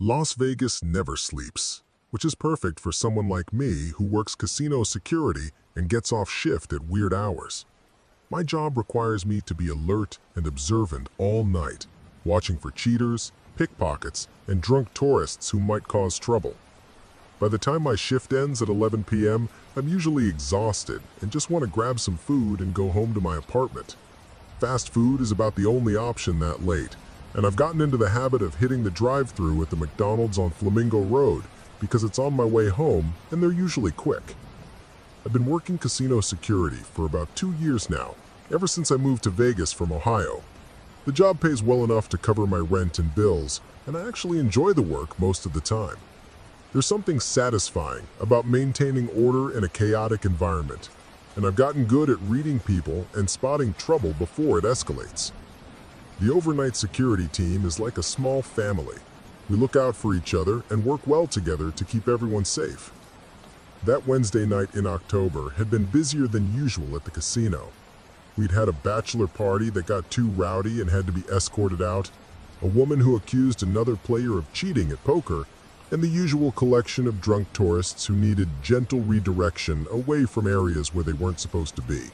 Las Vegas never sleeps, which is perfect for someone like me who works casino security and gets off shift at weird hours. My job requires me to be alert and observant all night, watching for cheaters, pickpockets, and drunk tourists who might cause trouble. By the time my shift ends at 11 p.m., I'm usually exhausted and just want to grab some food and go home to my apartment. Fast food is about the only option that late, and I've gotten into the habit of hitting the drive-thru at the McDonald's on Flamingo Road because it's on my way home and they're usually quick. I've been working casino security for about 2 years now, ever since I moved to Vegas from Ohio. The job pays well enough to cover my rent and bills, and I actually enjoy the work most of the time. There's something satisfying about maintaining order in a chaotic environment, and I've gotten good at reading people and spotting trouble before it escalates. The overnight security team is like a small family. We look out for each other and work well together to keep everyone safe. That Wednesday night in October had been busier than usual at the casino. We'd had a bachelor party that got too rowdy and had to be escorted out, a woman who accused another player of cheating at poker, and the usual collection of drunk tourists who needed gentle redirection away from areas where they weren't supposed to be.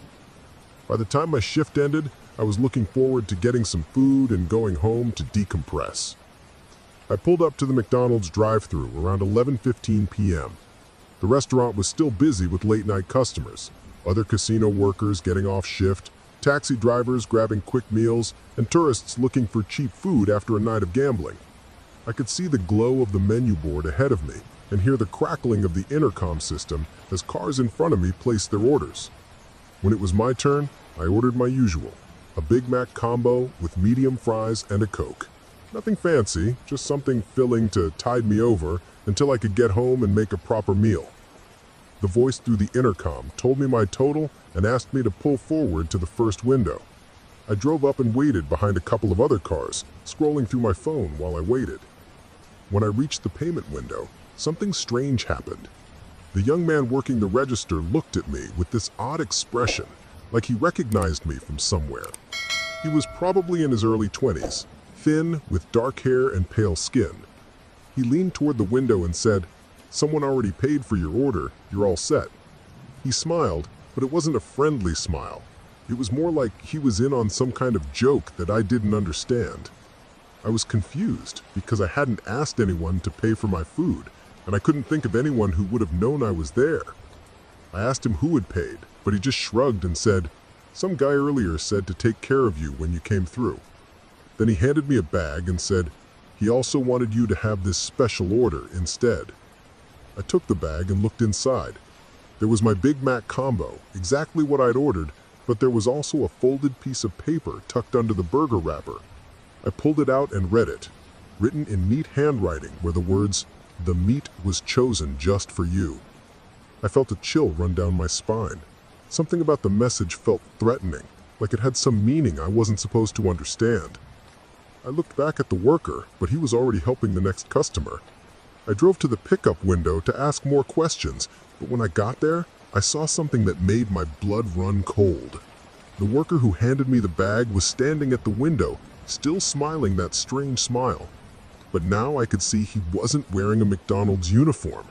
By the time my shift ended, I was looking forward to getting some food and going home to decompress. I pulled up to the McDonald's drive-thru around 11:15 p.m. The restaurant was still busy with late-night customers, other casino workers getting off shift, taxi drivers grabbing quick meals, and tourists looking for cheap food after a night of gambling. I could see the glow of the menu board ahead of me and hear the crackling of the intercom system as cars in front of me placed their orders. When it was my turn, I ordered my usual, a Big Mac combo with medium fries and a Coke. Nothing fancy, just something filling to tide me over until I could get home and make a proper meal. The voice through the intercom told me my total and asked me to pull forward to the first window. I drove up and waited behind a couple of other cars, scrolling through my phone while I waited. When I reached the payment window, something strange happened. The young man working the register looked at me with this odd expression, like he recognized me from somewhere. He was probably in his early 20s, thin, with dark hair and pale skin. He leaned toward the window and said, "Someone already paid for your order, you're all set." He smiled, but it wasn't a friendly smile. It was more like he was in on some kind of joke that I didn't understand. I was confused because I hadn't asked anyone to pay for my food, and I couldn't think of anyone who would have known I was there. I asked him who had paid, but he just shrugged and said, "Some guy earlier said to take care of you when you came through." Then he handed me a bag and said, he also wanted you to have this special order instead. I took the bag and looked inside. There was my Big Mac combo, exactly what I'd ordered, but there was also a folded piece of paper tucked under the burger wrapper. I pulled it out and read it. Written in neat handwriting were the words, "The meat was chosen just for you." I felt a chill run down my spine. Something about the message felt threatening, like it had some meaning I wasn't supposed to understand. I looked back at the worker, but he was already helping the next customer. I drove to the pickup window to ask more questions, but when I got there, I saw something that made my blood run cold. The worker who handed me the bag was standing at the window, still smiling that strange smile. But now I could see he wasn't wearing a McDonald's uniform.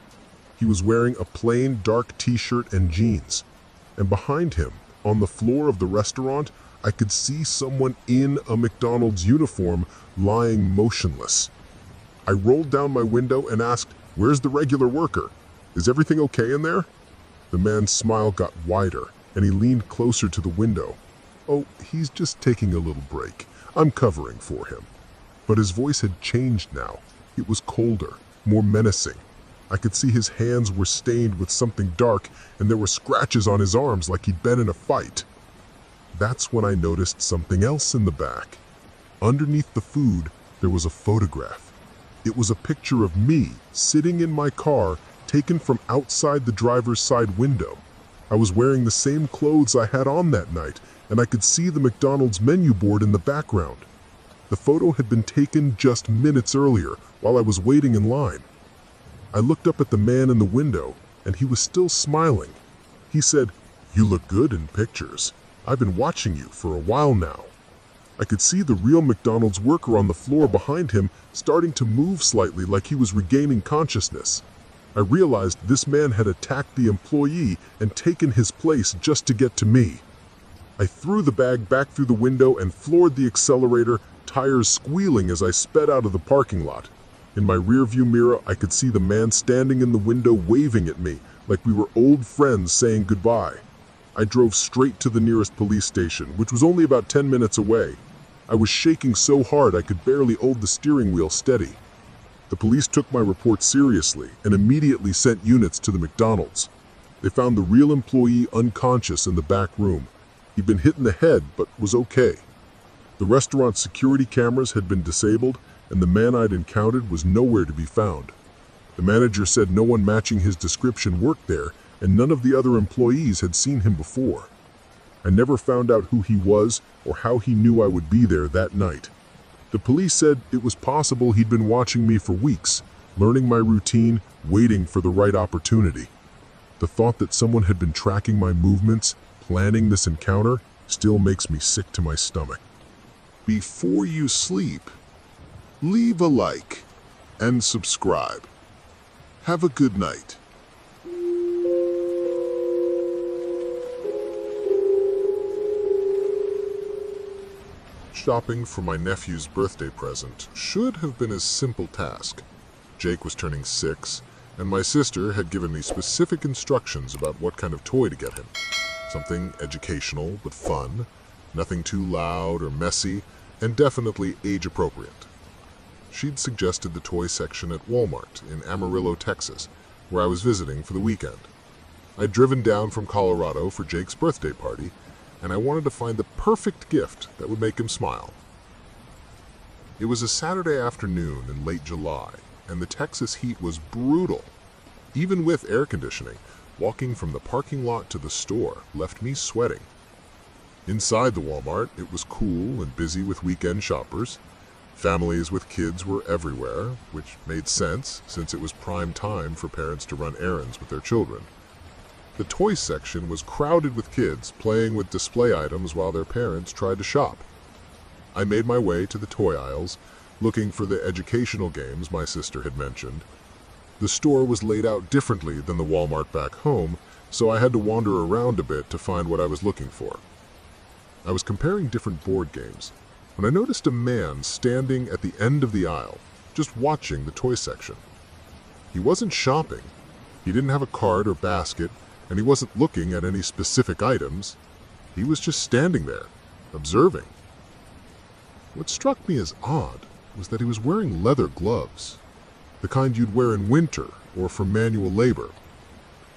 He was wearing a plain dark t-shirt and jeans. And behind him, on the floor of the restaurant, I could see someone in a McDonald's uniform lying motionless. I rolled down my window and asked, "Where's the regular worker? Is everything okay in there?" The man's smile got wider, and he leaned closer to the window. "Oh, he's just taking a little break. I'm covering for him." But his voice had changed now. It was colder, more menacing. I could see his hands were stained with something dark, and there were scratches on his arms like he'd been in a fight. That's when I noticed something else in the back. Underneath the food, there was a photograph. It was a picture of me sitting in my car, taken from outside the driver's side window. I was wearing the same clothes I had on that night, and I could see the McDonald's menu board in the background. The photo had been taken just minutes earlier, while I was waiting in line. I looked up at the man in the window, and he was still smiling. He said, "You look good in pictures. I've been watching you for a while now." I could see the real McDonald's worker on the floor behind him starting to move slightly like he was regaining consciousness. I realized this man had attacked the employee and taken his place just to get to me. I threw the bag back through the window and floored the accelerator, tires squealing as I sped out of the parking lot. In my rearview mirror, I could see the man standing in the window waving at me like we were old friends saying goodbye. I drove straight to the nearest police station, which was only about 10 minutes away. I was shaking so hard I could barely hold the steering wheel steady. The police took my report seriously and immediately sent units to the McDonald's. They found the real employee unconscious in the back room. He'd been hit in the head, but was okay. The restaurant's security cameras had been disabled, and the man I'd encountered was nowhere to be found. The manager said no one matching his description worked there, and none of the other employees had seen him before. I never found out who he was or how he knew I would be there that night. The police said it was possible he'd been watching me for weeks, learning my routine, waiting for the right opportunity. The thought that someone had been tracking my movements, planning this encounter, still makes me sick to my stomach. Before you sleep, leave a like and subscribe. Have a good night. Shopping for my nephew's birthday present should have been a simple task. Jake was turning 6, and my sister had given me specific instructions about what kind of toy to get him. Something educational but fun, nothing too loud or messy, and definitely age-appropriate. She'd suggested the toy section at Walmart in Amarillo, Texas, where I was visiting for the weekend. I'd driven down from Colorado for Jake's birthday party, and I wanted to find the perfect gift that would make him smile. It was a Saturday afternoon in late July, and the Texas heat was brutal. Even with air conditioning, walking from the parking lot to the store left me sweating. Inside the Walmart, it was cool and busy with weekend shoppers. Families with kids were everywhere, which made sense since it was prime time for parents to run errands with their children. The toy section was crowded with kids playing with display items while their parents tried to shop. I made my way to the toy aisles, looking for the educational games my sister had mentioned. The store was laid out differently than the Walmart back home, so I had to wander around a bit to find what I was looking for. I was comparing different board games when I noticed a man standing at the end of the aisle, just watching the toy section. He wasn't shopping, he didn't have a cart or basket, and he wasn't looking at any specific items. He was just standing there, observing. What struck me as odd was that he was wearing leather gloves, the kind you'd wear in winter or for manual labor.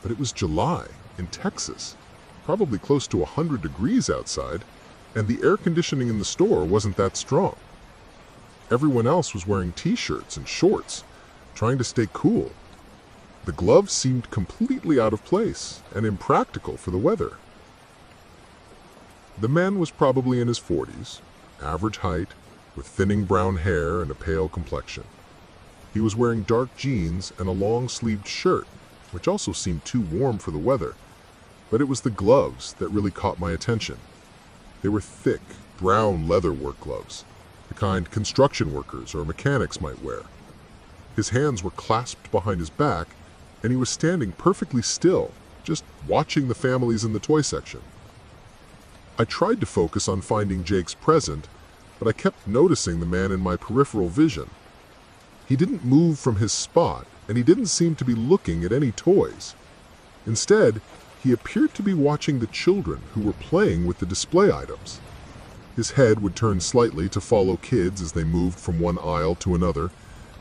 But it was July in Texas, probably close to 100 degrees outside, and the air conditioning in the store wasn't that strong. Everyone else was wearing t-shirts and shorts, trying to stay cool. The gloves seemed completely out of place and impractical for the weather. The man was probably in his 40s, average height, with thinning brown hair and a pale complexion. He was wearing dark jeans and a long-sleeved shirt, which also seemed too warm for the weather, but it was the gloves that really caught my attention. They were thick, brown leather work gloves, the kind construction workers or mechanics might wear. His hands were clasped behind his back, and he was standing perfectly still, just watching the families in the toy section. I tried to focus on finding Jake's present, but I kept noticing the man in my peripheral vision. He didn't move from his spot, and he didn't seem to be looking at any toys. Instead, he appeared to be watching the children who were playing with the display items. His head would turn slightly to follow kids as they moved from one aisle to another,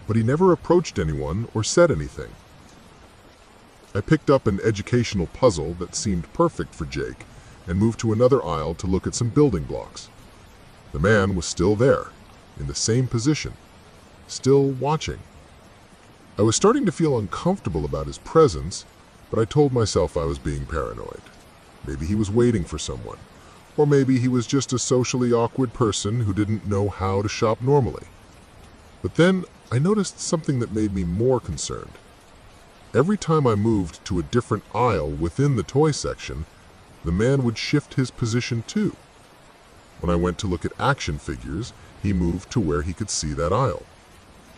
but he never approached anyone or said anything. I picked up an educational puzzle that seemed perfect for Jake and moved to another aisle to look at some building blocks. The man was still there, in the same position, still watching. I was starting to feel uncomfortable about his presence, but I told myself I was being paranoid. Maybe he was waiting for someone, or maybe he was just a socially awkward person who didn't know how to shop normally. But then I noticed something that made me more concerned. Every time I moved to a different aisle within the toy section, the man would shift his position too. When I went to look at action figures, he moved to where he could see that aisle.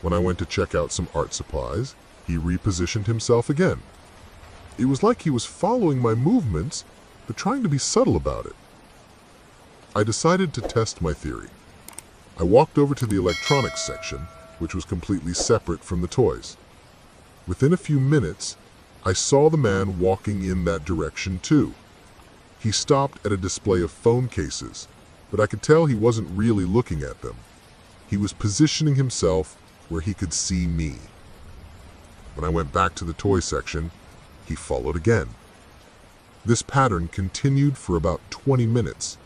When I went to check out some art supplies, he repositioned himself again. It was like he was following my movements, but trying to be subtle about it. I decided to test my theory. I walked over to the electronics section, which was completely separate from the toys. Within a few minutes, I saw the man walking in that direction too. He stopped at a display of phone cases, but I could tell he wasn't really looking at them. He was positioning himself where he could see me. When I went back to the toy section, he followed again. This pattern continued for about 20 minutes.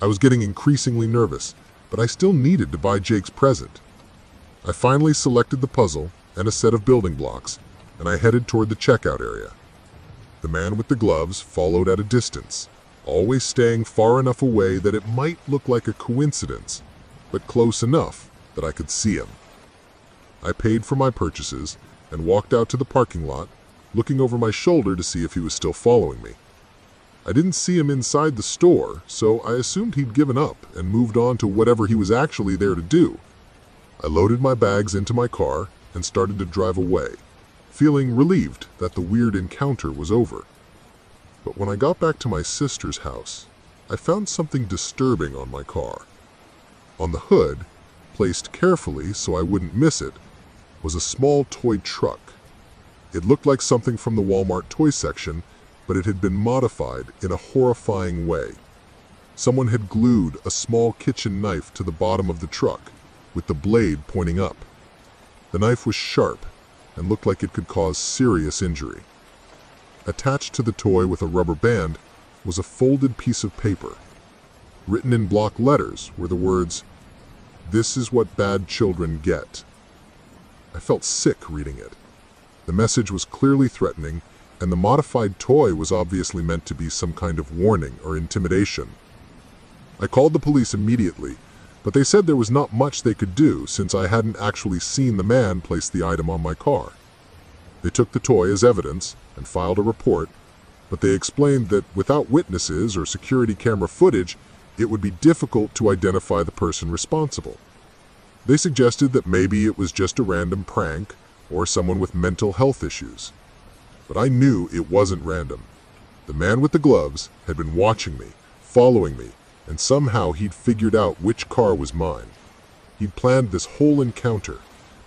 I was getting increasingly nervous, but I still needed to buy Jake's present. I finally selected the puzzle and a set of building blocks, and I headed toward the checkout area. The man with the gloves followed at a distance, always staying far enough away that it might look like a coincidence, but close enough that I could see him. I paid for my purchases and walked out to the parking lot, looking over my shoulder to see if he was still following me. I didn't see him inside the store, so I assumed he'd given up and moved on to whatever he was actually there to do. I loaded my bags into my car and started to drive away, feeling relieved that the weird encounter was over. But when I got back to my sister's house, I found something disturbing on my car. On the hood, placed carefully so I wouldn't miss it, was a small toy truck. It looked like something from the Walmart toy section, but it had been modified in a horrifying way. Someone had glued a small kitchen knife to the bottom of the truck, with the blade pointing up. The knife was sharp and looked like it could cause serious injury. Attached to the toy with a rubber band was a folded piece of paper. Written in block letters were the words, "This is what bad children get." I felt sick reading it. The message was clearly threatening, and the modified toy was obviously meant to be some kind of warning or intimidation. I called the police immediately, but they said there was not much they could do since I hadn't actually seen the man place the item on my car. They took the toy as evidence and filed a report, but they explained that without witnesses or security camera footage, it would be difficult to identify the person responsible. They suggested that maybe it was just a random prank or someone with mental health issues. But I knew it wasn't random. The man with the gloves had been watching me, following me, and somehow he'd figured out which car was mine. He'd planned this whole encounter,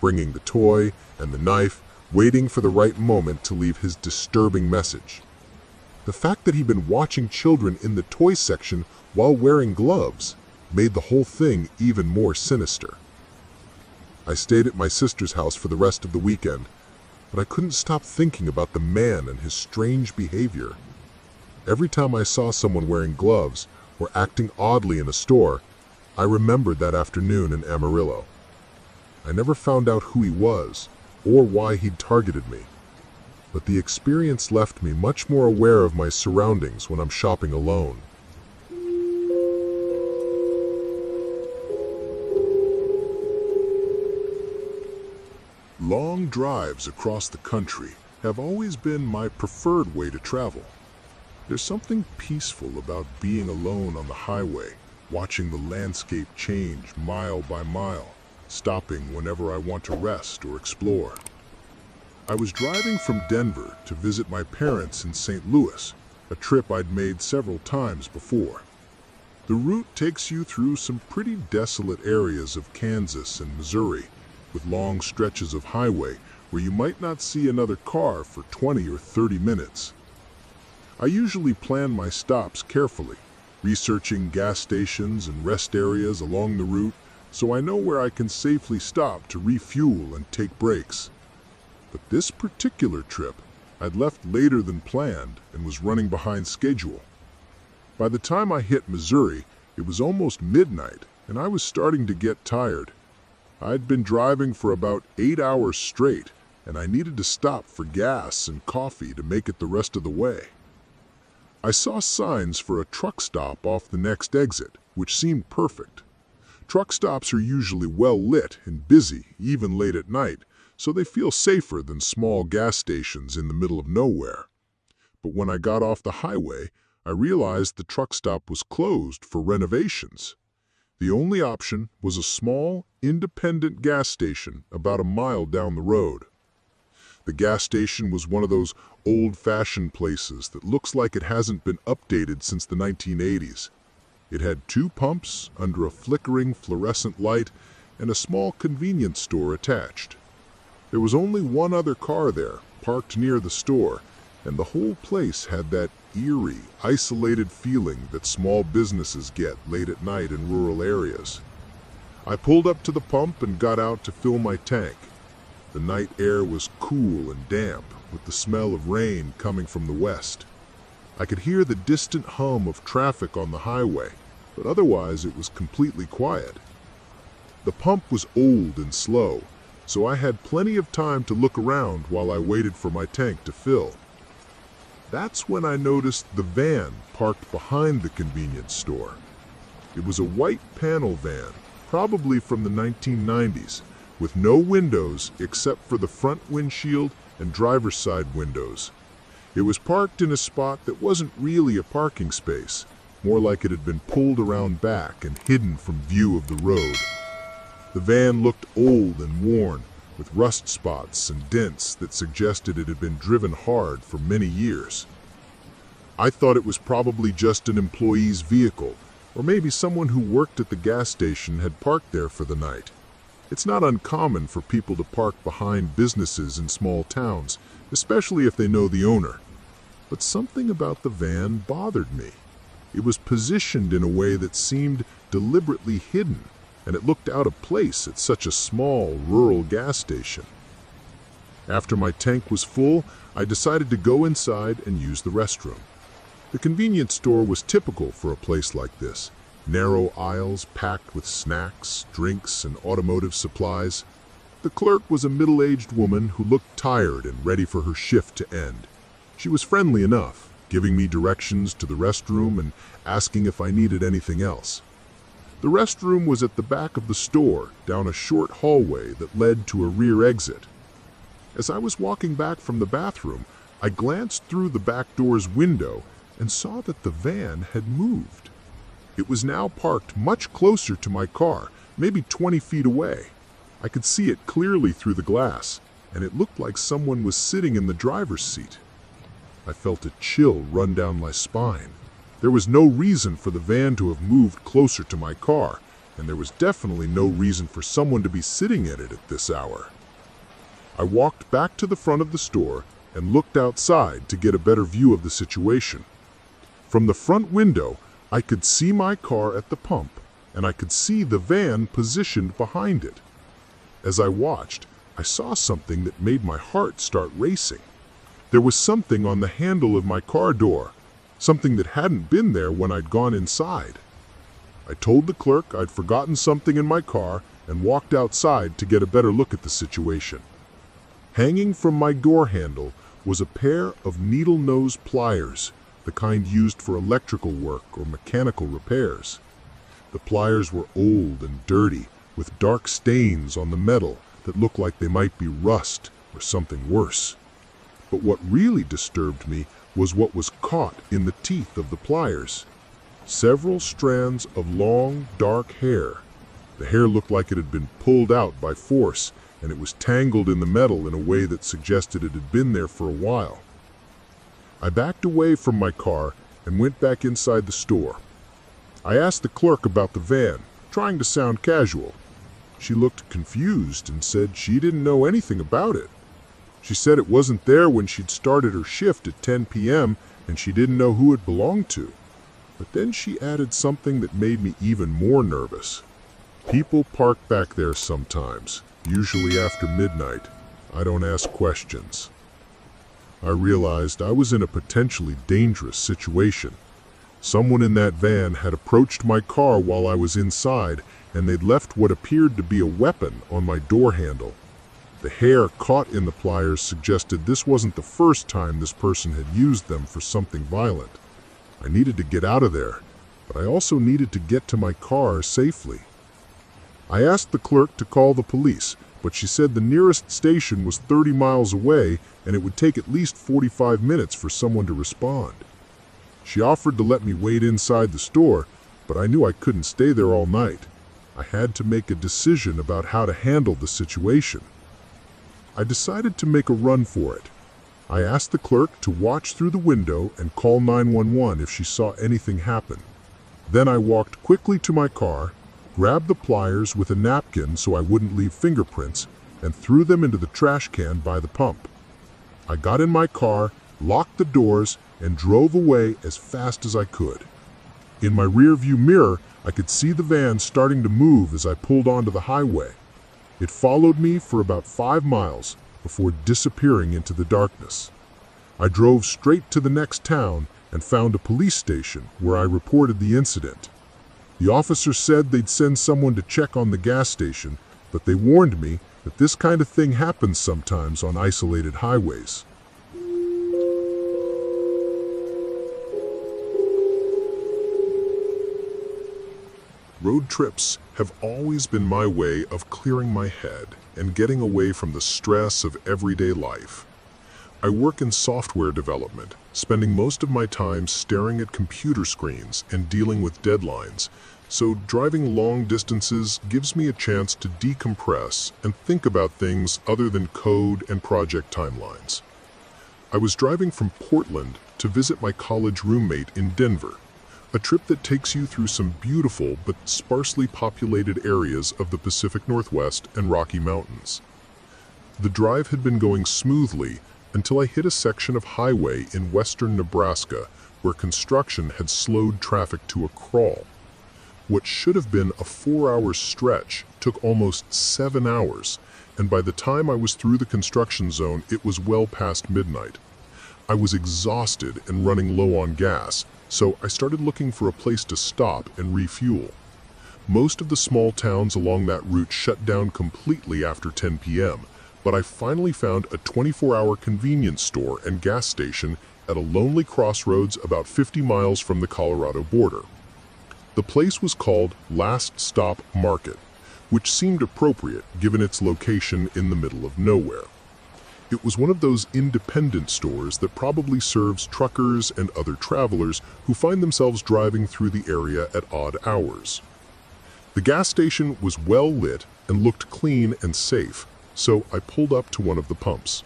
bringing the toy and the knife, waiting for the right moment to leave his disturbing message. The fact that he'd been watching children in the toy section while wearing gloves made the whole thing even more sinister. I stayed at my sister's house for the rest of the weekend, but I couldn't stop thinking about the man and his strange behavior. Every time I saw someone wearing gloves or acting oddly in a store, I remembered that afternoon in Amarillo. I never found out who he was or why he'd targeted me, but the experience left me much more aware of my surroundings when I'm shopping alone. Long drives across the country have always been my preferred way to travel. There's something peaceful about being alone on the highway, watching the landscape change mile by mile, stopping whenever I want to rest or explore. I was driving from Denver to visit my parents in St. Louis, a trip I'd made several times before. The route takes you through some pretty desolate areas of Kansas and Missouri, with long stretches of highway where you might not see another car for 20 or 30 minutes. I usually plan my stops carefully, researching gas stations and rest areas along the route so I know where I can safely stop to refuel and take breaks. But this particular trip, I'd left later than planned and was running behind schedule. By the time I hit Missouri, it was almost midnight and I was starting to get tired. I'd been driving for about 8 hours straight, and I needed to stop for gas and coffee to make it the rest of the way. I saw signs for a truck stop off the next exit, which seemed perfect. Truck stops are usually well lit and busy, even late at night, so they feel safer than small gas stations in the middle of nowhere. But when I got off the highway, I realized the truck stop was closed for renovations, The only option was a small, independent gas station about a mile down the road. The gas station was one of those old-fashioned places that looks like it hasn't been updated since the 1980s. It had 2 pumps under a flickering fluorescent light and a small convenience store attached. There was only one other car there, parked near the store, and the whole place had that eerie, isolated feeling that small businesses get late at night in rural areas. I pulled up to the pump and got out to fill my tank. The night air was cool and damp, with the smell of rain coming from the west. I could hear the distant hum of traffic on the highway, but otherwise it was completely quiet. The pump was old and slow, so I had plenty of time to look around while I waited for my tank to fill. That's when I noticed the van parked behind the convenience store. It was a white panel van, probably from the 1990s, with no windows except for the front windshield and driver's side windows. It was parked in a spot that wasn't really a parking space, more like it had been pulled around back and hidden from view of the road. The van looked old and worn, with rust spots and dents that suggested it had been driven hard for many years. I thought it was probably just an employee's vehicle, or maybe someone who worked at the gas station had parked there for the night. It's not uncommon for people to park behind businesses in small towns, especially if they know the owner. But something about the van bothered me. It was positioned in a way that seemed deliberately hidden, and it looked out of place at such a small, rural gas station. After my tank was full, I decided to go inside and use the restroom. The convenience store was typical for a place like this. Narrow aisles packed with snacks, drinks, and automotive supplies. The clerk was a middle-aged woman who looked tired and ready for her shift to end. She was friendly enough, giving me directions to the restroom and asking if I needed anything else. The restroom was at the back of the store, down a short hallway that led to a rear exit. As I was walking back from the bathroom, I glanced through the back door's window and saw that the van had moved. It was now parked much closer to my car, maybe 20 feet away. I could see it clearly through the glass, and it looked like someone was sitting in the driver's seat. I felt a chill run down my spine. There was no reason for the van to have moved closer to my car, and there was definitely no reason for someone to be sitting in it at this hour. I walked back to the front of the store and looked outside to get a better view of the situation. From the front window, I could see my car at the pump, and I could see the van positioned behind it. As I watched, I saw something that made my heart start racing. There was something on the handle of my car door, something that hadn't been there when I'd gone inside. I told the clerk I'd forgotten something in my car and walked outside to get a better look at the situation. Hanging from my door handle was a pair of needle-nose pliers, the kind used for electrical work or mechanical repairs. The pliers were old and dirty, with dark stains on the metal that looked like they might be rust or something worse. But what really disturbed me was what was caught in the teeth of the pliers. Several strands of long, dark hair. The hair looked like it had been pulled out by force, and it was tangled in the metal in a way that suggested it had been there for a while. I backed away from my car and went back inside the store. I asked the clerk about the van, trying to sound casual. She looked confused and said she didn't know anything about it. She said it wasn't there when she'd started her shift at 10 p.m. and she didn't know who it belonged to. But then she added something that made me even more nervous. People park back there sometimes, usually after midnight. I don't ask questions. I realized I was in a potentially dangerous situation. Someone in that van had approached my car while I was inside, and they'd left what appeared to be a weapon on my door handle. The hair caught in the pliers suggested this wasn't the first time this person had used them for something violent. I needed to get out of there, but I also needed to get to my car safely. I asked the clerk to call the police, but she said the nearest station was 30 miles away and it would take at least 45 minutes for someone to respond. She offered to let me wait inside the store, but I knew I couldn't stay there all night. I had to make a decision about how to handle the situation. I decided to make a run for it. I asked the clerk to watch through the window and call 911 if she saw anything happen. Then I walked quickly to my car, grabbed the pliers with a napkin so I wouldn't leave fingerprints, and threw them into the trash can by the pump. I got in my car, locked the doors, and drove away as fast as I could. In my rearview mirror, I could see the van starting to move as I pulled onto the highway. It followed me for about 5 miles before disappearing into the darkness. I drove straight to the next town and found a police station where I reported the incident. The officer said they'd send someone to check on the gas station, but they warned me that this kind of thing happens sometimes on isolated highways. Road trips have always been my way of clearing my head and getting away from the stress of everyday life. I work in software development, spending most of my time staring at computer screens and dealing with deadlines, so driving long distances gives me a chance to decompress and think about things other than code and project timelines. I was driving from Portland to visit my college roommate in Denver, a trip that takes you through some beautiful but sparsely populated areas of the Pacific Northwest and Rocky Mountains. The drive had been going smoothly until I hit a section of highway in western Nebraska where construction had slowed traffic to a crawl. What should have been a 4-hour stretch took almost 7 hours, and by the time I was through the construction zone, it was well past midnight. I was exhausted and running low on gas, so I started looking for a place to stop and refuel. Most of the small towns along that route shut down completely after 10 p.m., but I finally found a 24-hour convenience store and gas station at a lonely crossroads about 50 miles from the Colorado border. The place was called Last Stop Market, which seemed appropriate given its location in the middle of nowhere. It was one of those independent stores that probably serves truckers and other travelers who find themselves driving through the area at odd hours. The gas station was well lit and looked clean and safe, so I pulled up to one of the pumps.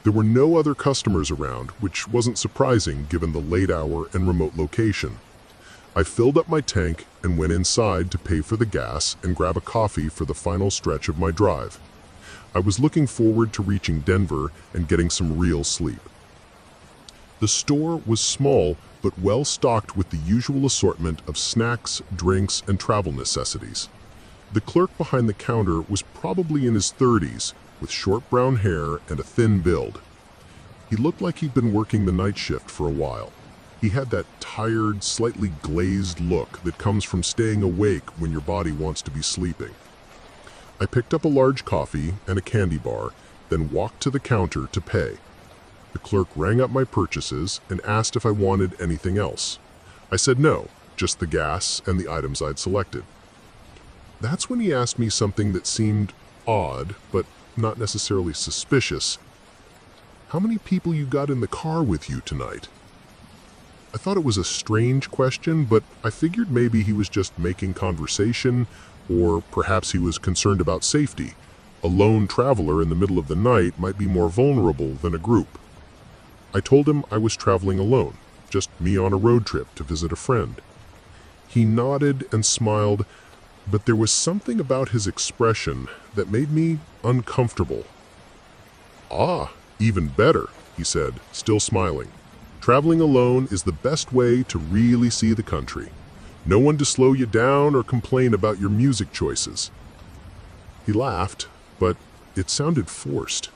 There were no other customers around, which wasn't surprising given the late hour and remote location. I filled up my tank and went inside to pay for the gas and grab a coffee for the final stretch of my drive. I was looking forward to reaching Denver and getting some real sleep. The store was small but well stocked with the usual assortment of snacks, drinks, and travel necessities. The clerk behind the counter was probably in his 30s, with short brown hair and a thin build. He looked like he'd been working the night shift for a while. He had that tired, slightly glazed look that comes from staying awake when your body wants to be sleeping. I picked up a large coffee and a candy bar, then walked to the counter to pay. The clerk rang up my purchases and asked if I wanted anything else. I said no, just the gas and the items I'd selected. That's when he asked me something that seemed odd, but not necessarily suspicious. "How many people you got in the car with you tonight?" I thought it was a strange question, but I figured maybe he was just making conversation, or perhaps he was concerned about safety. A lone traveler in the middle of the night might be more vulnerable than a group. I told him I was traveling alone, just me on a road trip to visit a friend. He nodded and smiled, but there was something about his expression that made me uncomfortable. "Ah, even better," he said, still smiling. "Traveling alone is the best way to really see the country. No one to slow you down or complain about your music choices." He laughed, but it sounded forced.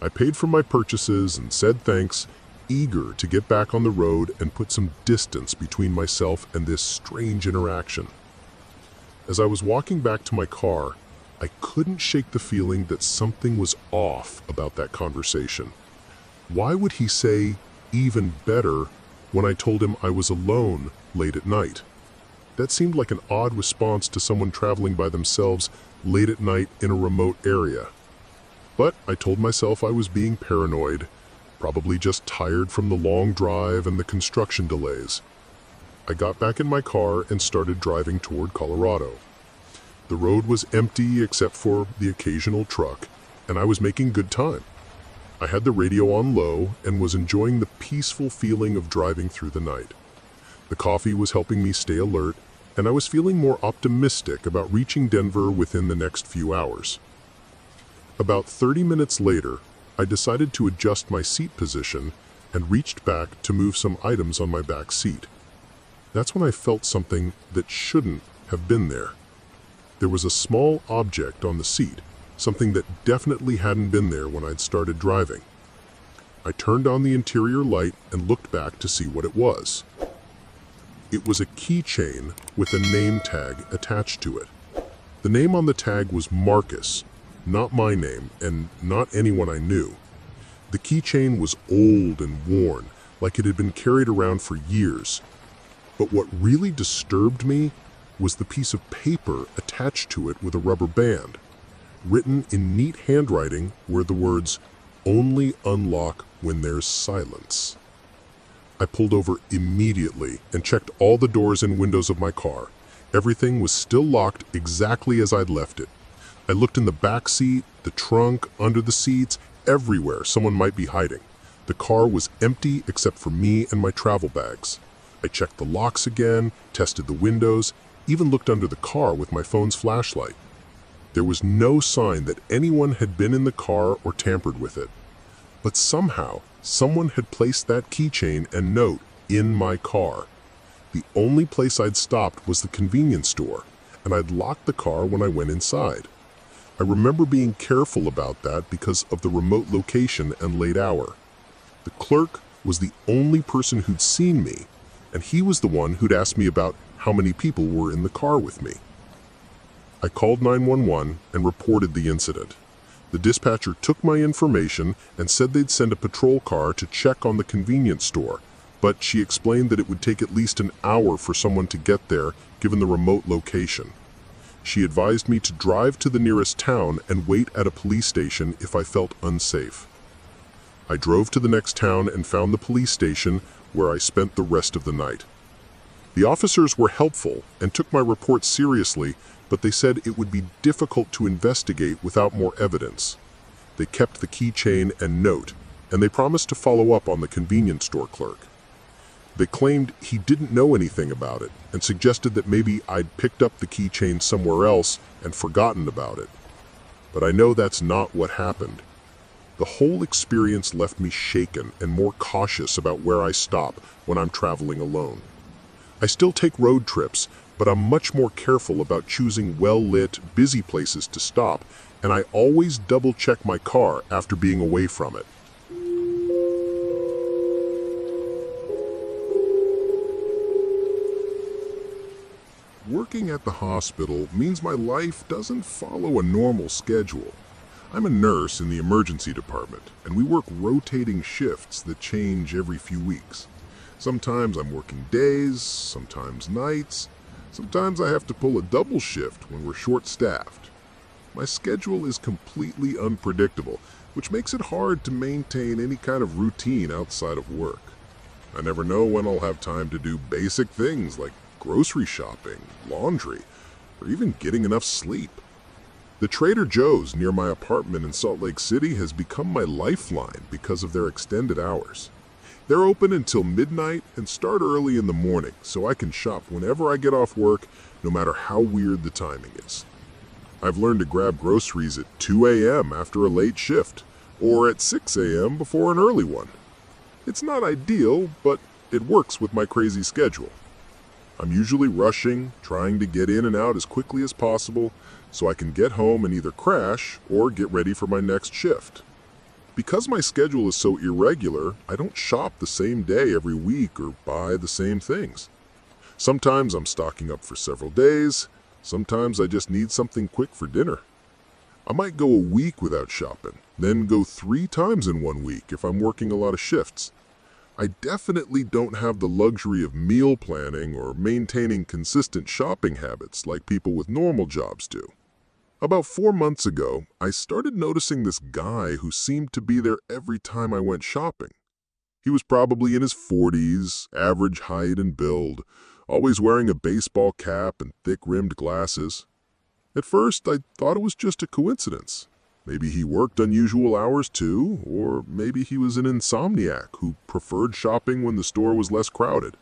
I paid for my purchases and said thanks, eager to get back on the road and put some distance between myself and this strange interaction. As I was walking back to my car, I couldn't shake the feeling that something was off about that conversation. Why would he say, "even better," when I told him I was alone late at night? That seemed like an odd response to someone traveling by themselves late at night in a remote area. But I told myself I was being paranoid, probably just tired from the long drive and the construction delays. I got back in my car and started driving toward Colorado. The road was empty except for the occasional truck, and I was making good time. I had the radio on low and was enjoying the peaceful feeling of driving through the night. The coffee was helping me stay alert, and I was feeling more optimistic about reaching Denver within the next few hours. About 30 minutes later, I decided to adjust my seat position and reached back to move some items on my back seat. That's when I felt something that shouldn't have been there. There was a small object on the seat, something that definitely hadn't been there when I'd started driving. I turned on the interior light and looked back to see what it was. It was a keychain with a name tag attached to it. The name on the tag was Marcus, not my name and not anyone I knew. The keychain was old and worn, like it had been carried around for years. But what really disturbed me was the piece of paper attached to it with a rubber band. Written in neat handwriting were the words, "Only unlock when there's silence." I pulled over immediately and checked all the doors and windows of my car. Everything was still locked exactly as I'd left it. I looked in the back seat, the trunk, under the seats, everywhere someone might be hiding. The car was empty except for me and my travel bags. I checked the locks again, tested the windows, even looked under the car with my phone's flashlight. There was no sign that anyone had been in the car or tampered with it. But somehow, someone had placed that keychain and note in my car. The only place I'd stopped was the convenience store, and I'd locked the car when I went inside. I remember being careful about that because of the remote location and late hour. The clerk was the only person who'd seen me, and he was the one who'd asked me about how many people were in the car with me. I called 911 and reported the incident. The dispatcher took my information and said they'd send a patrol car to check on the convenience store, but she explained that it would take at least an hour for someone to get there given the remote location. She advised me to drive to the nearest town and wait at a police station if I felt unsafe. I drove to the next town and found the police station, where I spent the rest of the night. The officers were helpful and took my report seriously, but they said it would be difficult to investigate without more evidence. They kept the keychain and note, and they promised to follow up on the convenience store clerk. They claimed he didn't know anything about it and suggested that maybe I'd picked up the keychain somewhere else and forgotten about it. But I know that's not what happened. The whole experience left me shaken and more cautious about where I stop when I'm traveling alone. I still take road trips, but I'm much more careful about choosing well-lit, busy places to stop, and I always double-check my car after being away from it. Working at the hospital means my life doesn't follow a normal schedule. I'm a nurse in the emergency department, and we work rotating shifts that change every few weeks. Sometimes I'm working days, sometimes nights. Sometimes I have to pull a double shift when we're short-staffed. My schedule is completely unpredictable, which makes it hard to maintain any kind of routine outside of work. I never know when I'll have time to do basic things like grocery shopping, laundry, or even getting enough sleep. The Trader Joe's near my apartment in Salt Lake City has become my lifeline because of their extended hours. They're open until midnight and start early in the morning, so I can shop whenever I get off work, no matter how weird the timing is. I've learned to grab groceries at 2 a.m. after a late shift, or at 6 a.m. before an early one. It's not ideal, but it works with my crazy schedule. I'm usually rushing, trying to get in and out as quickly as possible so I can get home and either crash or get ready for my next shift. Because my schedule is so irregular, I don't shop the same day every week or buy the same things. Sometimes I'm stocking up for several days, sometimes I just need something quick for dinner. I might go a week without shopping, then go 3 times in 1 week if I'm working a lot of shifts. I definitely don't have the luxury of meal planning or maintaining consistent shopping habits like people with normal jobs do. About 4 months ago, I started noticing this guy who seemed to be there every time I went shopping. He was probably in his 40s, average height and build, always wearing a baseball cap and thick-rimmed glasses. At first, I thought it was just a coincidence. Maybe he worked unusual hours too, or maybe he was an insomniac who preferred shopping when the store was less crowded.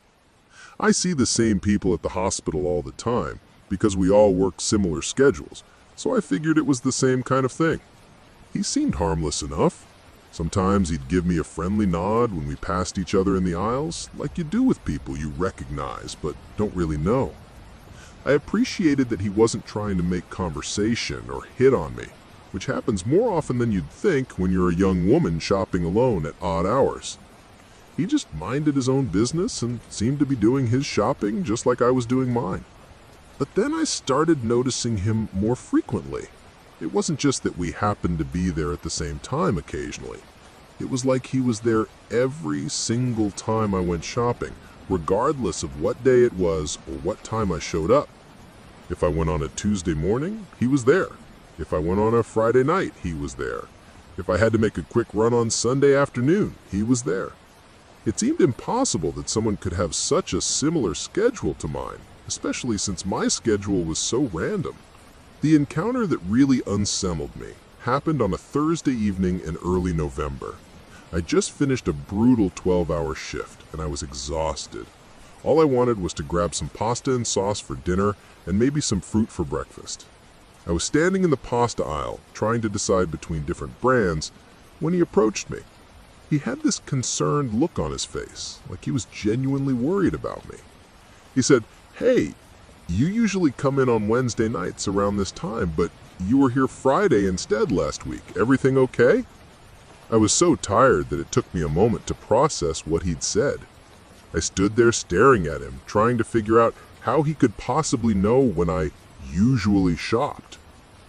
I see the same people at the hospital all the time because we all work similar schedules, so I figured it was the same kind of thing. He seemed harmless enough. Sometimes he'd give me a friendly nod when we passed each other in the aisles, like you do with people you recognize but don't really know. I appreciated that he wasn't trying to make conversation or hit on me, which happens more often than you'd think when you're a young woman shopping alone at odd hours. He just minded his own business and seemed to be doing his shopping just like I was doing mine. But then I started noticing him more frequently. It wasn't just that we happened to be there at the same time occasionally. It was like he was there every single time I went shopping, regardless of what day it was or what time I showed up. If I went on a Tuesday morning, he was there. If I went on a Friday night, he was there. If I had to make a quick run on Sunday afternoon, he was there. It seemed impossible that someone could have such a similar schedule to mine, especially since my schedule was so random. The encounter that really unsettled me happened on a Thursday evening in early November. I just finished a brutal 12-hour shift, and I was exhausted. All I wanted was to grab some pasta and sauce for dinner and maybe some fruit for breakfast. I was standing in the pasta aisle, trying to decide between different brands, when he approached me. He had this concerned look on his face, like he was genuinely worried about me. He said, "Hey, you usually come in on Wednesday nights around this time, but you were here Friday instead last week. Everything okay?" I was so tired that it took me a moment to process what he'd said. I stood there staring at him, trying to figure out how he could possibly know when I usually shopped.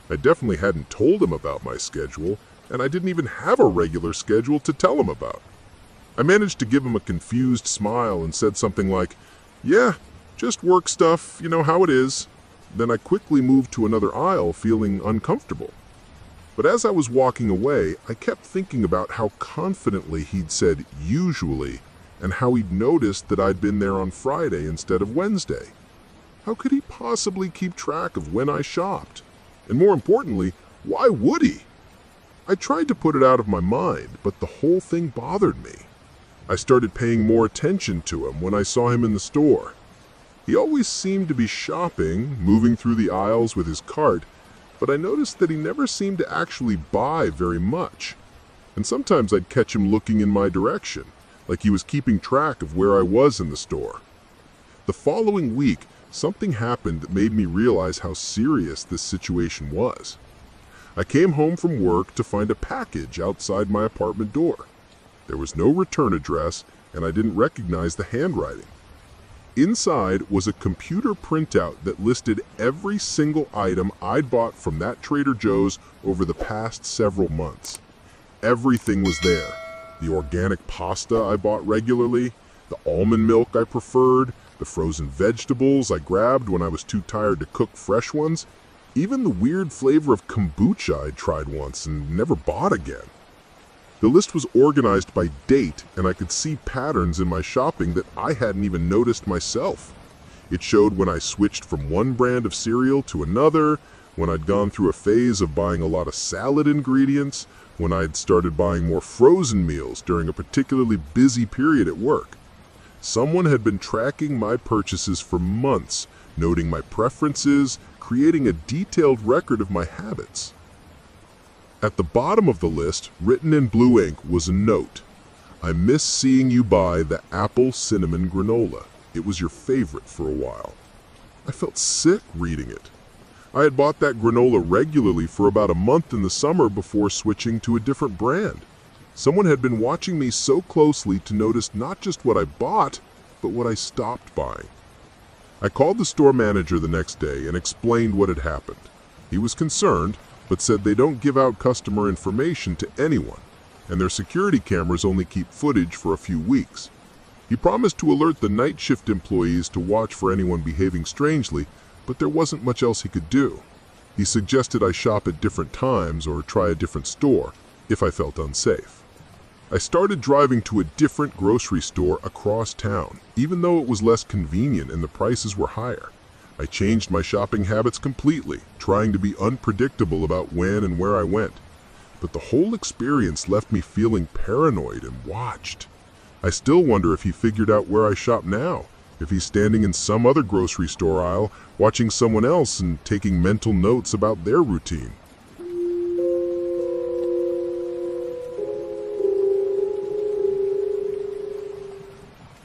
I definitely hadn't told him about my schedule, and I didn't even have a regular schedule to tell him about. I managed to give him a confused smile and said something like, "Yeah, just work stuff, you know how it is." Then I quickly moved to another aisle, feeling uncomfortable. But as I was walking away, I kept thinking about how confidently he'd said usually, and how he'd noticed that I'd been there on Friday instead of Wednesday. How could he possibly keep track of when I shopped? And more importantly, why would he? I tried to put it out of my mind, but the whole thing bothered me. I started paying more attention to him when I saw him in the store. He always seemed to be shopping, moving through the aisles with his cart, but I noticed that he never seemed to actually buy very much. And sometimes I'd catch him looking in my direction, like he was keeping track of where I was in the store. The following week, something happened that made me realize how serious this situation was. I came home from work to find a package outside my apartment door. There was no return address, and I didn't recognize the handwriting. Inside was a computer printout that listed every single item I'd bought from that Trader Joe's over the past several months. Everything was there. The organic pasta I bought regularly, the almond milk I preferred, the frozen vegetables I grabbed when I was too tired to cook fresh ones, even the weird flavor of kombucha I'd tried once and never bought again. The list was organized by date, and I could see patterns in my shopping that I hadn't even noticed myself. It showed when I switched from one brand of cereal to another, when I'd gone through a phase of buying a lot of salad ingredients, when I'd started buying more frozen meals during a particularly busy period at work. Someone had been tracking my purchases for months, noting my preferences, creating a detailed record of my habits. At the bottom of the list, written in blue ink, was a note. "I miss seeing you buy the apple cinnamon granola. It was your favorite for a while." I felt sick reading it. I had bought that granola regularly for about a month in the summer before switching to a different brand. Someone had been watching me so closely to notice not just what I bought, but what I stopped buying. I called the store manager the next day and explained what had happened. He was concerned, but said they don't give out customer information to anyone, and their security cameras only keep footage for a few weeks. He promised to alert the night shift employees to watch for anyone behaving strangely, but there wasn't much else he could do. He suggested I shop at different times or try a different store if I felt unsafe. I started driving to a different grocery store across town, even though it was less convenient and the prices were higher. I changed my shopping habits completely, trying to be unpredictable about when and where I went. But the whole experience left me feeling paranoid and watched. I still wonder if he figured out where I shop now, if he's standing in some other grocery store aisle, watching someone else and taking mental notes about their routine.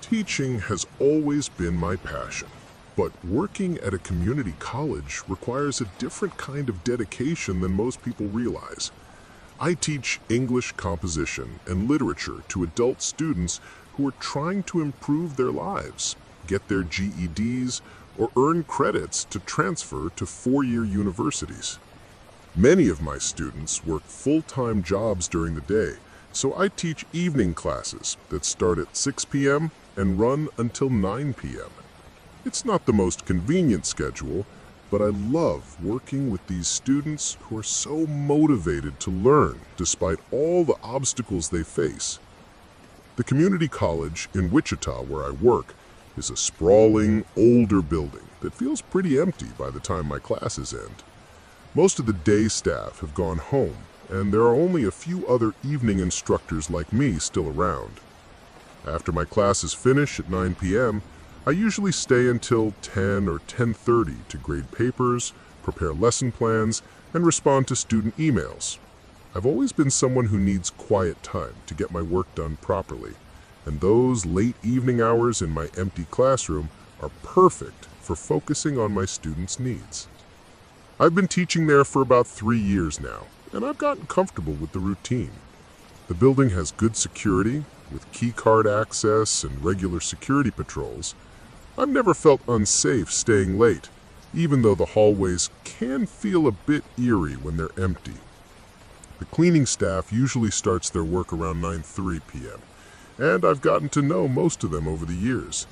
Teaching has always been my passion, but working at a community college requires a different kind of dedication than most people realize. I teach English composition and literature to adult students who are trying to improve their lives, get their GEDs, or earn credits to transfer to four-year universities. Many of my students work full-time jobs during the day, so I teach evening classes that start at 6 p.m. and run until 9 p.m. It's not the most convenient schedule, but I love working with these students who are so motivated to learn despite all the obstacles they face. The community college in Wichita, where I work, is a sprawling, older building that feels pretty empty by the time my classes end. Most of the day staff have gone home, and there are only a few other evening instructors like me still around. After my classes finish at 9 p.m., I usually stay until 10 or 10:30 to grade papers, prepare lesson plans, and respond to student emails. I've always been someone who needs quiet time to get my work done properly, and those late evening hours in my empty classroom are perfect for focusing on my students' needs. I've been teaching there for about 3 years now, and I've gotten comfortable with the routine. The building has good security, with key card access and regular security patrols. I've never felt unsafe staying late, even though the hallways can feel a bit eerie when they're empty. The cleaning staff usually starts their work around 9:03 p.m., and I've gotten to know most of them over the years.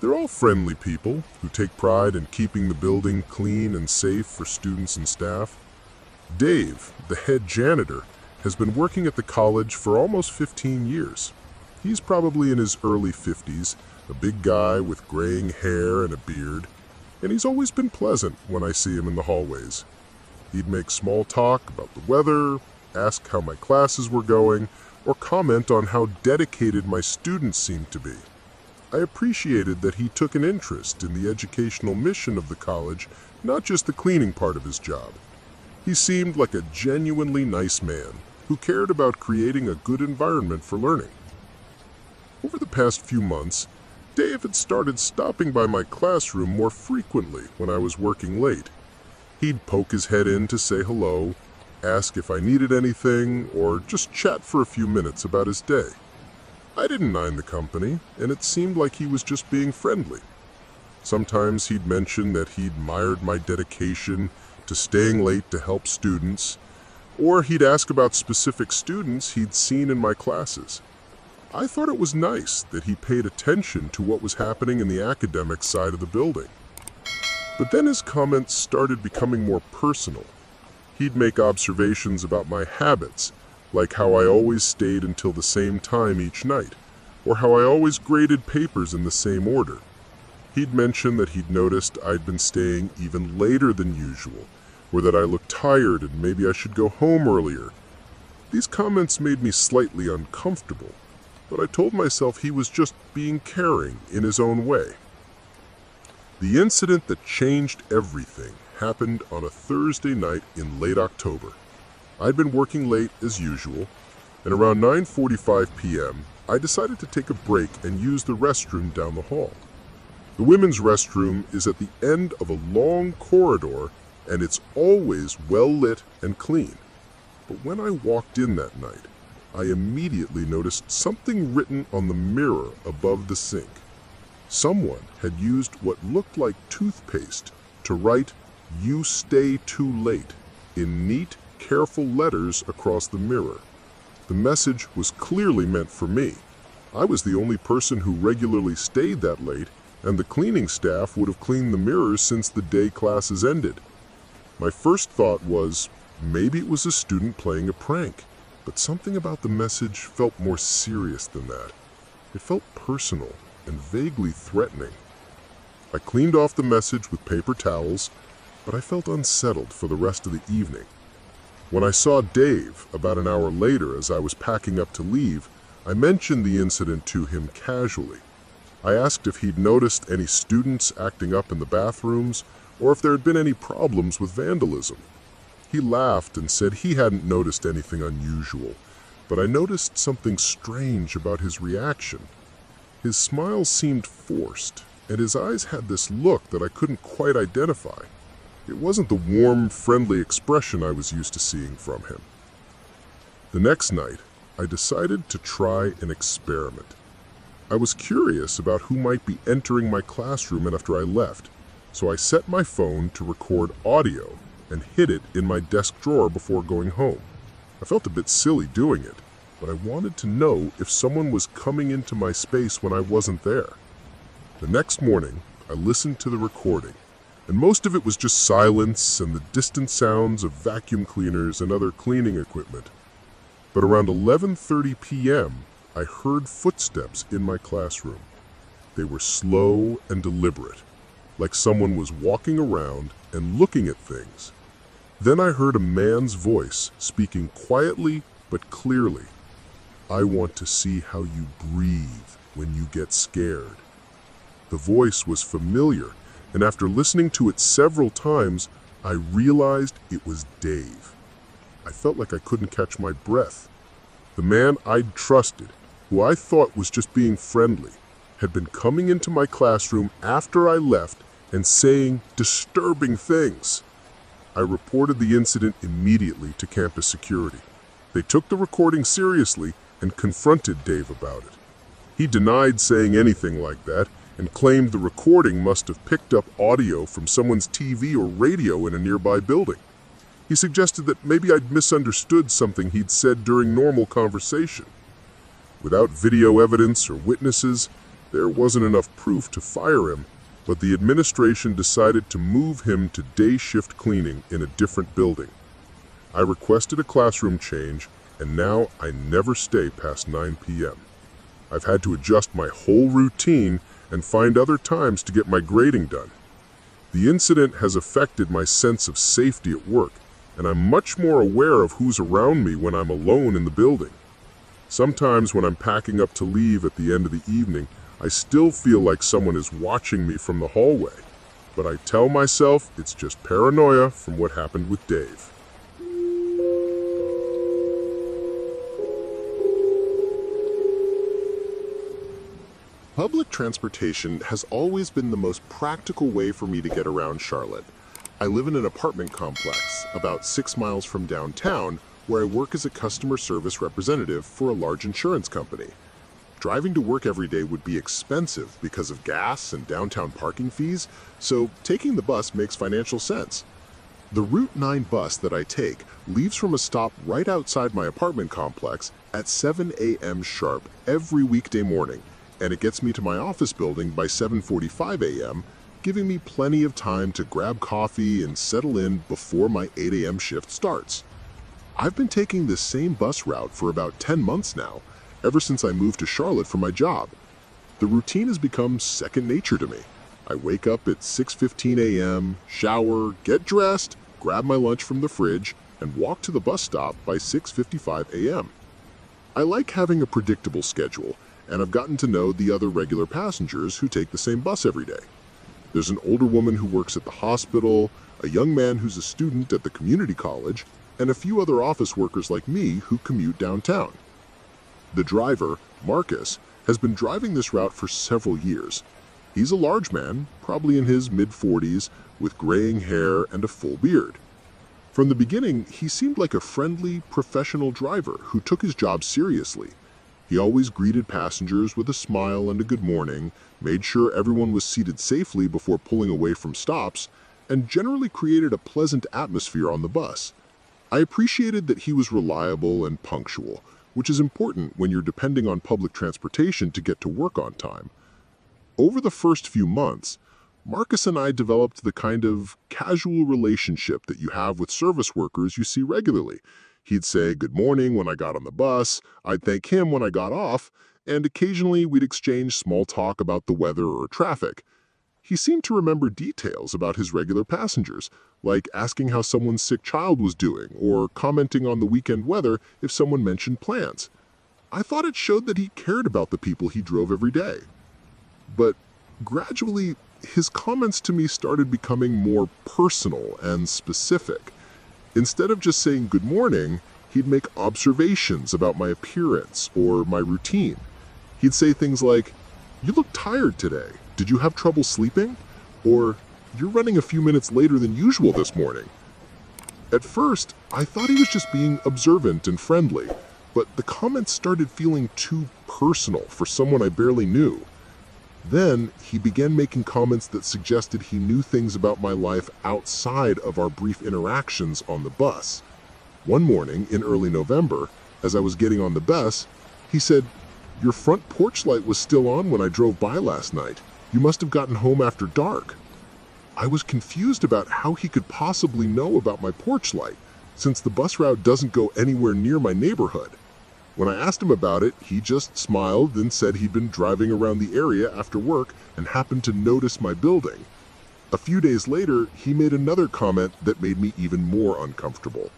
They're all friendly people who take pride in keeping the building clean and safe for students and staff. Dave, the head janitor, has been working at the college for almost 15 years. He's probably in his early 50s, a big guy with graying hair and a beard, and he's always been pleasant when I see him in the hallways. He'd make small talk about the weather, ask how my classes were going, or comment on how dedicated my students seemed to be. I appreciated that he took an interest in the educational mission of the college, not just the cleaning part of his job. He seemed like a genuinely nice man who cared about creating a good environment for learning. Over the past few months, Dave had started stopping by my classroom more frequently when I was working late. He'd poke his head in to say hello, ask if I needed anything, or just chat for a few minutes about his day. I didn't mind the company, and it seemed like he was just being friendly. Sometimes he'd mention that he admired my dedication to staying late to help students, or he'd ask about specific students he'd seen in my classes. I thought it was nice that he paid attention to what was happening in the academic side of the building. But then his comments started becoming more personal. He'd make observations about my habits, like how I always stayed until the same time each night, or how I always graded papers in the same order. He'd mention that he'd noticed I'd been staying even later than usual, or that I looked tired and maybe I should go home earlier. These comments made me slightly uncomfortable, but I told myself he was just being caring in his own way. The incident that changed everything happened on a Thursday night in late October. I'd been working late as usual, and around 9:45 p.m., I decided to take a break and use the restroom down the hall. The women's restroom is at the end of a long corridor, and it's always well lit and clean. But when I walked in that night, I immediately noticed something written on the mirror above the sink. Someone had used what looked like toothpaste to write, "You stay too late," in neat, careful letters across the mirror. The message was clearly meant for me. I was the only person who regularly stayed that late, and the cleaning staff would have cleaned the mirrors since the day classes ended. My first thought was, maybe it was a student playing a prank. But something about the message felt more serious than that. It felt personal and vaguely threatening. I cleaned off the message with paper towels, but I felt unsettled for the rest of the evening. When I saw Dave about an hour later as I was packing up to leave, I mentioned the incident to him casually. I asked if he'd noticed any students acting up in the bathrooms or if there had been any problems with vandalism. He laughed and said he hadn't noticed anything unusual, but I noticed something strange about his reaction. His smile seemed forced, and his eyes had this look that I couldn't quite identify. It wasn't the warm, friendly expression I was used to seeing from him. The next night, I decided to try an experiment. I was curious about who might be entering my classroom after I left, so I set my phone to record audio and hid it in my desk drawer before going home. I felt a bit silly doing it, but I wanted to know if someone was coming into my space when I wasn't there. The next morning, I listened to the recording, and most of it was just silence and the distant sounds of vacuum cleaners and other cleaning equipment. But around 11:30 p.m., I heard footsteps in my classroom. They were slow and deliberate, like someone was walking around and looking at things. Then I heard a man's voice speaking quietly but clearly. "I want to see how you breathe when you get scared." The voice was familiar, and after listening to it several times, I realized it was Dave. I felt like I couldn't catch my breath. The man I'd trusted, who I thought was just being friendly, had been coming into my classroom after I left and saying disturbing things. I reported the incident immediately to campus security. They took the recording seriously and confronted Dave about it. He denied saying anything like that and claimed the recording must have picked up audio from someone's TV or radio in a nearby building. He suggested that maybe I'd misunderstood something he'd said during normal conversation. Without video evidence or witnesses, there wasn't enough proof to fire him, but the administration decided to move him to day shift cleaning in a different building. I requested a classroom change, and now I never stay past 9 p.m. I've had to adjust my whole routine and find other times to get my grading done. The incident has affected my sense of safety at work, and I'm much more aware of who's around me when I'm alone in the building. Sometimes when I'm packing up to leave at the end of the evening, I still feel like someone is watching me from the hallway, but I tell myself it's just paranoia from what happened with Dave. Public transportation has always been the most practical way for me to get around Charlotte. I live in an apartment complex about 6 miles from downtown, where I work as a customer service representative for a large insurance company. Driving to work every day would be expensive because of gas and downtown parking fees, so taking the bus makes financial sense. The Route 9 bus that I take leaves from a stop right outside my apartment complex at 7 a.m. sharp every weekday morning, and it gets me to my office building by 7:45 a.m., giving me plenty of time to grab coffee and settle in before my 8 a.m. shift starts. I've been taking this same bus route for about 10 months now, ever since I moved to Charlotte for my job. The routine has become second nature to me. I wake up at 6:15 a.m., shower, get dressed, grab my lunch from the fridge, and walk to the bus stop by 6:55 a.m. I like having a predictable schedule, and I've gotten to know the other regular passengers who take the same bus every day. There's an older woman who works at the hospital, a young man who's a student at the community college, and a few other office workers like me who commute downtown. The driver, Marcus, has been driving this route for several years. He's a large man, probably in his mid-40s, with graying hair and a full beard. From the beginning, he seemed like a friendly, professional driver who took his job seriously. He always greeted passengers with a smile and a good morning, made sure everyone was seated safely before pulling away from stops, and generally created a pleasant atmosphere on the bus. I appreciated that he was reliable and punctual, which is important when you're depending on public transportation to get to work on time. Over the first few months, Marcus and I developed the kind of casual relationship that you have with service workers you see regularly. He'd say good morning when I got on the bus, I'd thank him when I got off, and occasionally we'd exchange small talk about the weather or traffic. He seemed to remember details about his regular passengers, like asking how someone's sick child was doing or commenting on the weekend weather if someone mentioned plans. I thought it showed that he cared about the people he drove every day. But gradually, his comments to me started becoming more personal and specific. Instead of just saying good morning, he'd make observations about my appearance or my routine. He'd say things like, "You look tired today. Did you have trouble sleeping?" Or, "You're running a few minutes later than usual this morning." At first, I thought he was just being observant and friendly, but the comments started feeling too personal for someone I barely knew. Then, he began making comments that suggested he knew things about my life outside of our brief interactions on the bus. One morning in early November, as I was getting on the bus, he said, "Your front porch light was still on when I drove by last night. You must have gotten home after dark." I was confused about how he could possibly know about my porch light, since the bus route doesn't go anywhere near my neighborhood. When I asked him about it, he just smiled and said he'd been driving around the area after work and happened to notice my building. A few days later, he made another comment that made me even more uncomfortable.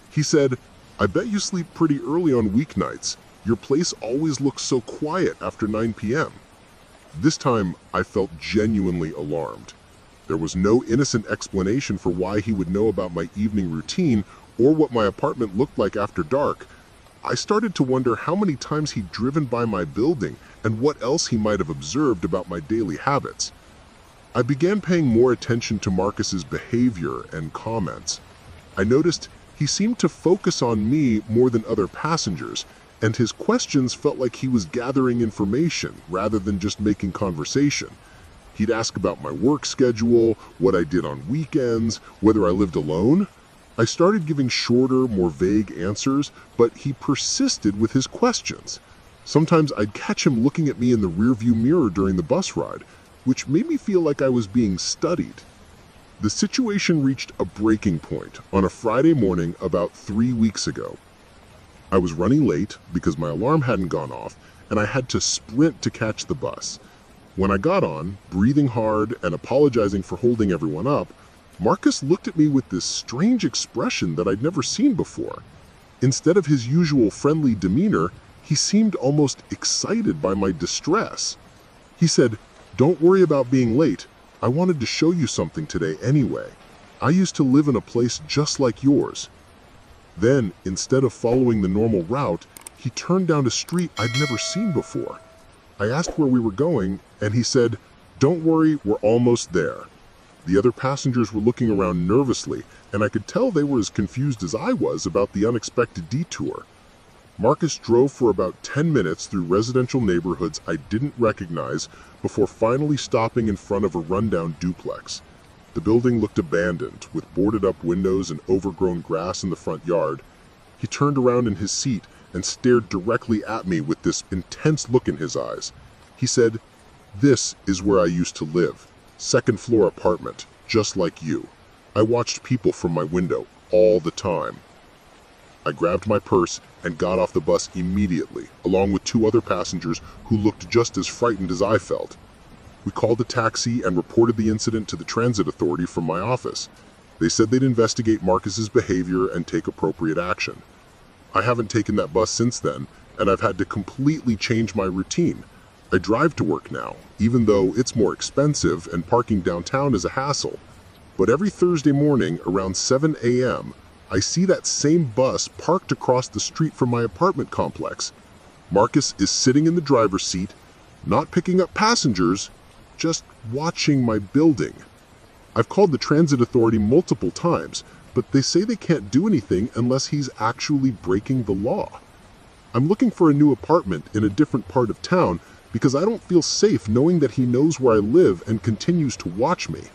He said, "I bet you sleep pretty early on weeknights. Your place always looks so quiet after 9 p.m. This time, I felt genuinely alarmed. There was no innocent explanation for why he would know about my evening routine or what my apartment looked like after dark. I started to wonder how many times he'd driven by my building and what else he might have observed about my daily habits. I began paying more attention to Marcus's behavior and comments. I noticed he seemed to focus on me more than other passengers, and his questions felt like he was gathering information rather than just making conversation. He'd ask about my work schedule, what I did on weekends, whether I lived alone. I started giving shorter, more vague answers, but he persisted with his questions. Sometimes I'd catch him looking at me in the rearview mirror during the bus ride, which made me feel like I was being studied. The situation reached a breaking point on a Friday morning about 3 weeks ago. I was running late because my alarm hadn't gone off, and I had to sprint to catch the bus. When I got on, breathing hard and apologizing for holding everyone up, Marcus looked at me with this strange expression that I'd never seen before. Instead of his usual friendly demeanor, he seemed almost excited by my distress. He said, "Don't worry about being late. I wanted to show you something today anyway. I used to live in a place just like yours." Then, instead of following the normal route, he turned down a street I'd never seen before. I asked where we were going, and he said, "Don't worry, we're almost there." The other passengers were looking around nervously, and I could tell they were as confused as I was about the unexpected detour. Marcus drove for about 10 minutes through residential neighborhoods I didn't recognize before finally stopping in front of a rundown duplex. The building looked abandoned, with boarded-up windows and overgrown grass in the front yard. He turned around in his seat and stared directly at me with this intense look in his eyes. He said, "This is where I used to live. Second-floor apartment, just like you. I watched people from my window all the time." I grabbed my purse and got off the bus immediately, along with 2 other passengers who looked just as frightened as I felt. We called a taxi and reported the incident to the transit authority from my office. They said they'd investigate Marcus's behavior and take appropriate action. I haven't taken that bus since then, and I've had to completely change my routine. I drive to work now, even though it's more expensive and parking downtown is a hassle. But every Thursday morning around 7 a.m., I see that same bus parked across the street from my apartment complex. Marcus is sitting in the driver's seat, not picking up passengers, just watching my building. I've called the transit authority multiple times, but they say they can't do anything unless he's actually breaking the law. I'm looking for a new apartment in a different part of town because I don't feel safe knowing that he knows where I live and continues to watch me.